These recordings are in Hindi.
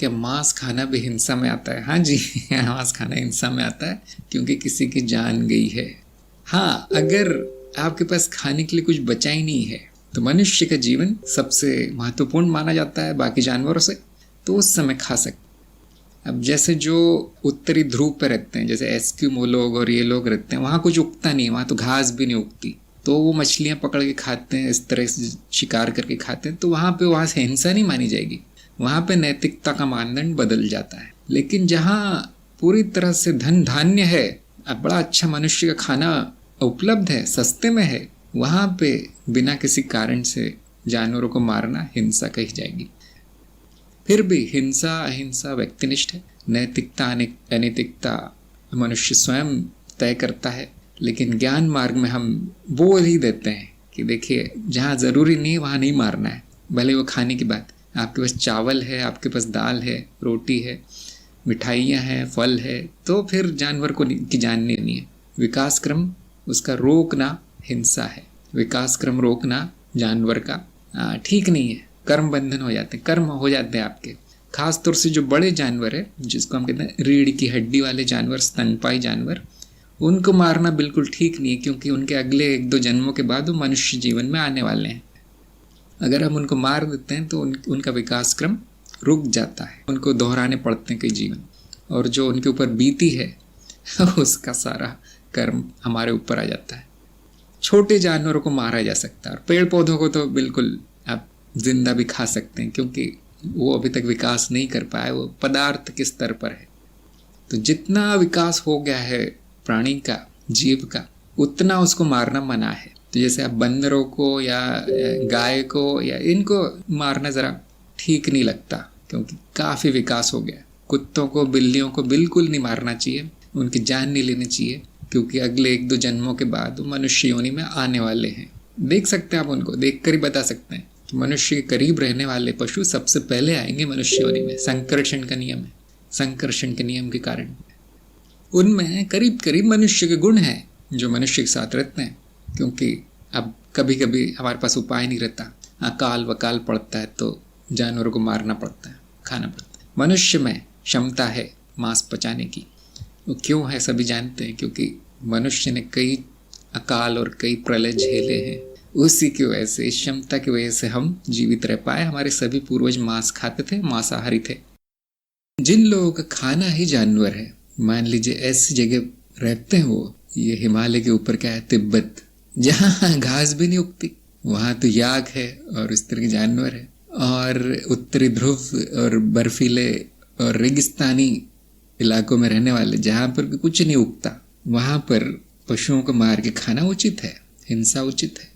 क्या मांस खाना भी हिंसा में आता है? हाँ जी, मांस खाना हिंसा में आता है क्योंकि किसी की जान गई है। हाँ, अगर आपके पास खाने के लिए कुछ बचा ही नहीं है तो मनुष्य का जीवन सबसे महत्वपूर्ण माना जाता है बाकी जानवरों से, तो उस समय खा सकते। अब जैसे जो उत्तरी ध्रुव पर रहते हैं, जैसे एस्किमो लोग और ये लोग रहते हैं, वहाँ कुछ उगता नहीं, वहाँ तो घास भी नहीं उगती, तो वो मछलियाँ पकड़ के खाते हैं, इस तरह से शिकार करके खाते हैं, तो वहाँ से हिंसा नहीं मानी जाएगी। वहाँ पे नैतिकता का मानदंड बदल जाता है। लेकिन जहाँ पूरी तरह से धन धान्य है, अब बड़ा अच्छा मनुष्य का खाना उपलब्ध है, सस्ते में है, वहाँ पे बिना किसी कारण से जानवरों को मारना हिंसा कही जाएगी। फिर भी हिंसा अहिंसा व्यक्तिनिष्ठ है, नैतिकता अनैतिकता मनुष्य स्वयं तय करता है। लेकिन ज्ञान मार्ग में हम बोल ही देते हैं कि देखिए, जहाँ ज़रूरी नहीं वहाँ नहीं मारना है, भले वो खाने की बात। आपके पास चावल है, आपके पास दाल है, रोटी है, मिठाइयाँ हैं, फल है, तो फिर जानवर को की जान नहीं लेनी है। विकास क्रम उसका रोकना हिंसा है, विकास क्रम रोकना जानवर का ठीक नहीं है। कर्म बंधन हो जाते हैं, कर्म हो जाते हैं आपके। खास तौर से जो बड़े जानवर है, जिसको हम कहते हैं रीढ़ की हड्डी वाले जानवर, स्तनपाई जानवर, उनको मारना बिल्कुल ठीक नहीं है, क्योंकि उनके अगले 1-2 जन्मों के बाद वो मनुष्य जीवन में आने वाले हैं। अगर हम उनको मार देते हैं तो उनका विकास क्रम रुक जाता है, उनको दोहराने पड़ते हैं कई जीवन, और जो उनके ऊपर बीती है उसका सारा कर्म हमारे ऊपर आ जाता है। छोटे जानवरों को मारा जा सकता है, और पेड़ पौधों को तो बिल्कुल आप जिंदा भी खा सकते हैं, क्योंकि वो अभी तक विकास नहीं कर पाए, वो पदार्थ के स्तर पर है। तो जितना विकास हो गया है प्राणी का, जीव का, उतना उसको मारना मना है। तो जैसे आप बंदरों को या गाय को या इनको मारना ज़रा ठीक नहीं लगता, क्योंकि काफ़ी विकास हो गया। कुत्तों को, बिल्लियों को बिल्कुल नहीं मारना चाहिए, उनकी जान नहीं लेनी चाहिए, क्योंकि अगले 1-2 जन्मों के बाद वो मनुष्य योनि में आने वाले हैं। देख सकते हैं आप, उनको देख कर ही बता सकते हैं कि मनुष्य के करीब रहने वाले पशु सबसे पहले आएंगे मनुष्य योनि में। संकर्षण का नियम है, संकर्षण के नियम के कारण उनमें करीब करीब मनुष्य के गुण हैं जो मनुष्य के साथ रहते हैं। क्योंकि अब कभी कभी हमारे पास उपाय नहीं रहता, अकाल वकाल पड़ता है, तो जानवरों को मारना पड़ता है, खाना पड़ता है। मनुष्य में क्षमता है मांस पचाने की। वो क्यों है सभी जानते हैं, क्योंकि मनुष्य ने कई अकाल और कई प्रलय झेले हैं। उसी की वजह से, इस क्षमता की वजह से हम जीवित रह पाए। हमारे सभी पूर्वज मांस खाते थे, मांसाहारी थे। जिन लोगों का खाना ही जानवर है, मान लीजिए ऐसी जगह रहते हैं वो, ये हिमालय के ऊपर क्या है, तिब्बत, जहाँ घास भी नहीं उगती, वहाँ तो याक है और इस तरह के जानवर है। और उत्तरी ध्रुव और बर्फीले और रेगिस्तानी इलाकों में रहने वाले, जहाँ पर कुछ नहीं उगता, वहाँ पर पशुओं को मार के खाना उचित है, हिंसा उचित है।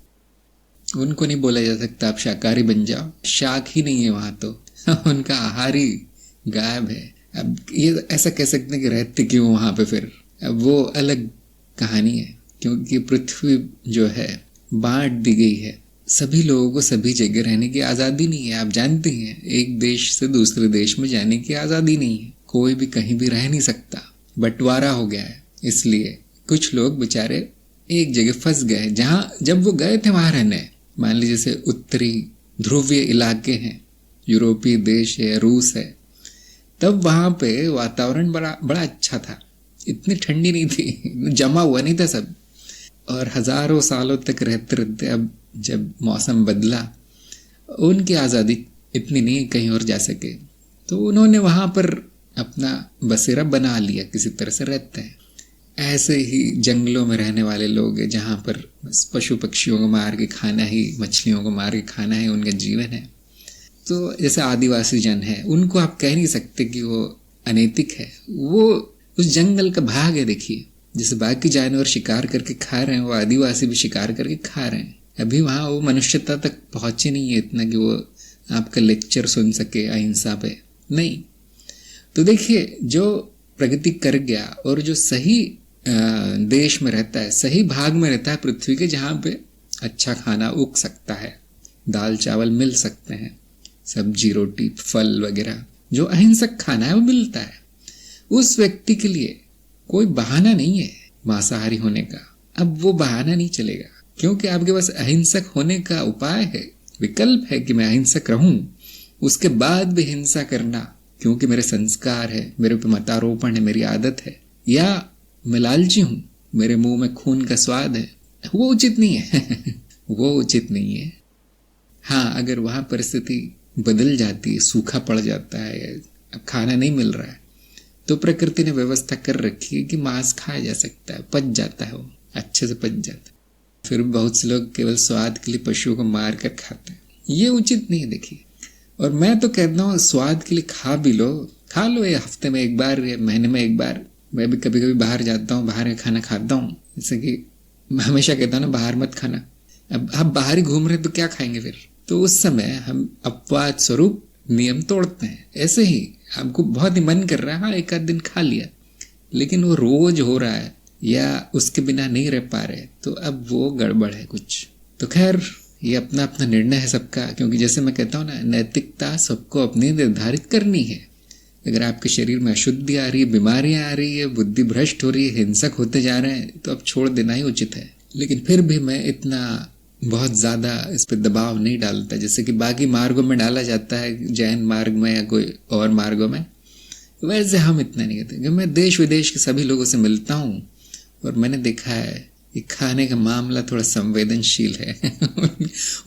उनको नहीं बोला जा सकता आप शाकाहारी बन जाओ, शाक ही नहीं है वहाँ तो उनका आहार ही गायब है। अब ये ऐसा कह सकते हैं कि रहते क्यों वहाँ पे फिर, अब वो अलग कहानी है। क्योंकि पृथ्वी जो है बांट दी गई है, सभी लोगों को सभी जगह रहने की आज़ादी नहीं है। आप जानते हैं, एक देश से दूसरे देश में जाने की आज़ादी नहीं है, कोई भी कहीं भी रह नहीं सकता, बंटवारा हो गया है। इसलिए कुछ लोग बेचारे एक जगह फंस गए, जहाँ जब वो गए थे वहाँ रहने। मान लीजिए जैसे उत्तरी ध्रुवीय इलाके हैं, यूरोपीय देश है, रूस है, तब वहाँ पे वातावरण बड़ा अच्छा था, इतनी ठंडी नहीं थी, जमा हुआ नहीं था सब, और हजारों सालों तक रहते रहते अब जब मौसम बदला, उनकी आज़ादी इतनी नहीं कहीं और जा सके, तो उन्होंने वहाँ पर अपना बसेरा बना लिया, किसी तरह से रहते हैं। ऐसे ही जंगलों में रहने वाले लोग हैं, जहाँ पर बस पशु पक्षियों को मार के खाना ही, मछलियों को मार के खाना ही उनका जीवन है। तो जैसे आदिवासी जन है, उनको आप कह नहीं सकते कि वो अनैतिक है, वो उस जंगल का भाग है। देखिए, जैसे बाकी जानवर शिकार करके खा रहे हैं, वो आदिवासी भी शिकार करके खा रहे हैं। अभी वहाँ वो मनुष्यता तक पहुँचे नहीं है इतना कि वो आपका लेक्चर सुन सके अहिंसा पे, नहीं। तो देखिए, जो प्रगति कर गया और जो सही देश में रहता है, सही भाग में रहता है पृथ्वी के, जहाँ पे अच्छा खाना उग सकता है, दाल चावल मिल सकते हैं, सब्जी रोटी फल वगैरह, जो अहिंसक खाना है वो मिलता है, उस व्यक्ति के लिए कोई बहाना नहीं है मांसाहारी होने का। अब वो बहाना नहीं चलेगा, क्योंकि आपके पास अहिंसक होने का उपाय है, विकल्प है कि मैं अहिंसक रहूं, उसके बाद भी हिंसा करना क्योंकि मेरे संस्कार है, मेरे पे मतारोपण है, मेरी आदत है, या मैं लालची हूं, मेरे मुंह में खून का स्वाद है, वो उचित नहीं है। वो उचित नहीं है। हाँ, अगर वहां परिस्थिति बदल जाती है, सूखा पड़ जाता है, अब खाना नहीं मिल रहा है, तो प्रकृति ने व्यवस्था कर रखी है कि मांस खाया जा सकता है, पच जाता है, वो अच्छे से पच जाता है। फिर बहुत से लोग केवल स्वाद के लिए पशुओं को मार कर खाते हैं, ये उचित नहीं है। देखिए, और मैं तो कहता हूँ स्वाद के लिए खा भी लो, खा लो, ये हफ्ते में एक बार या महीने में एक बार। मैं भी कभी कभी बाहर जाता हूँ, बाहर का खाना खाता हूँ, जैसे कि मैं हमेशा कहता हूँ ना, बाहर मत खाना। अब आप बाहर ही घूम रहे तो क्या खाएंगे फिर? तो उस समय हम अपवाद स्वरूप नियम तोड़ते हैं। ऐसे ही आपको बहुत ही मन कर रहा है, हाँ एक आध दिन खा लिया, लेकिन वो रोज हो रहा है या उसके बिना नहीं रह पा रहे, तो अब वो गड़बड़ है कुछ। तो खैर, ये अपना अपना निर्णय है सबका, क्योंकि जैसे मैं कहता हूँ ना, नैतिकता सबको अपनी निर्धारित करनी है। अगर आपके शरीर में अशुद्धि आ रही है, बीमारियां आ रही है, बुद्धि भ्रष्ट हो रही है, हिंसक होते जा रहे हैं, तो अब छोड़ देना ही उचित है। लेकिन फिर भी मैं इतना बहुत ज्यादा इस पर दबाव नहीं डालता, जैसे कि बाकी मार्गों में डाला जाता है, जैन मार्ग में या कोई और मार्गों में, वैसे हम इतना नहीं कहते। क्योंकि मैं देश विदेश के सभी लोगों से मिलता हूँ और मैंने देखा है कि खाने का मामला थोड़ा संवेदनशील है।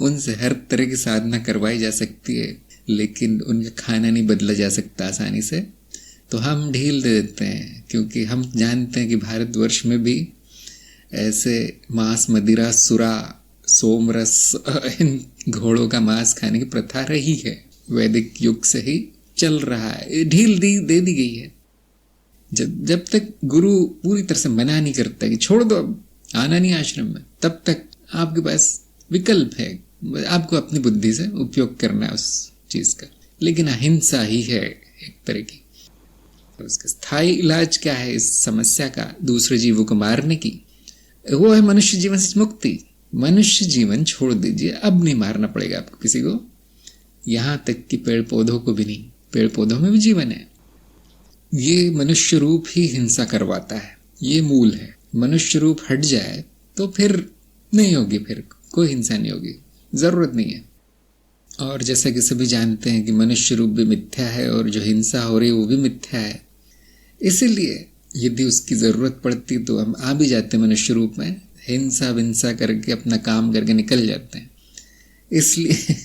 उनसे हर तरह की साधना करवाई जा सकती है, लेकिन उनका खाना नहीं बदला जा सकता आसानी से। तो हम ढील दे देते हैं, क्योंकि हम जानते हैं कि भारतवर्ष में भी ऐसे मांस, मदिरा, सुरा, सोमरस, इन घोड़ों का मांस खाने की प्रथा रही है, वैदिक युग से ही चल रहा है, ढील दे दी गई है। जब तक गुरु पूरी तरह से मना नहीं करता कि छोड़ दो, अब आना नहीं आश्रम में, तब तक आपके पास विकल्प है, आपको अपनी बुद्धि से उपयोग करना है उस चीज का। लेकिन अहिंसा ही है एक तरह की। तो उसका स्थायी इलाज क्या है इस समस्या का, दूसरे जीवों को मारने की? वो है मनुष्य जीवन से मुक्ति। मनुष्य जीवन छोड़ दीजिए, अब नहीं मारना पड़ेगा आपको किसी को, यहां तक कि पेड़ पौधों को भी नहीं। पेड़ पौधों में भी जीवन है। ये मनुष्य रूप ही हिंसा करवाता है, ये मूल है। मनुष्य रूप हट जाए तो फिर नहीं होगी, फिर कोई हिंसा नहीं होगी, जरूरत नहीं है। और जैसा कि सभी जानते हैं कि मनुष्य रूप भी मिथ्या है और जो हिंसा हो रही है वो भी मिथ्या है। इसीलिए यदि उसकी जरूरत पड़ती तो हम आ भी जाते मनुष्य रूप में, हिंसा विंसा करके अपना काम करके निकल जाते हैं। इसलिए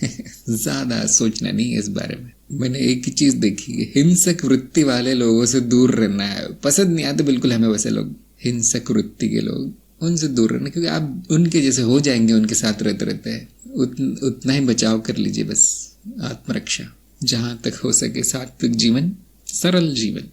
ज्यादा सोचना नहीं है इस बारे में। मैंने एक ही चीज देखी है, हिंसक वृत्ति वाले लोगों से दूर रहना है। पसंद नहीं आते बिल्कुल हमें वैसे लोग, हिंसक वृत्ति के लोग, उनसे दूर रहना, क्योंकि आप उनके जैसे हो जाएंगे उनके साथ रहते रहते हैं। उतना ही बचाव कर लीजिए बस, आत्मरक्षा, जहां तक हो सके सात्विक जीवन, सरल जीवन।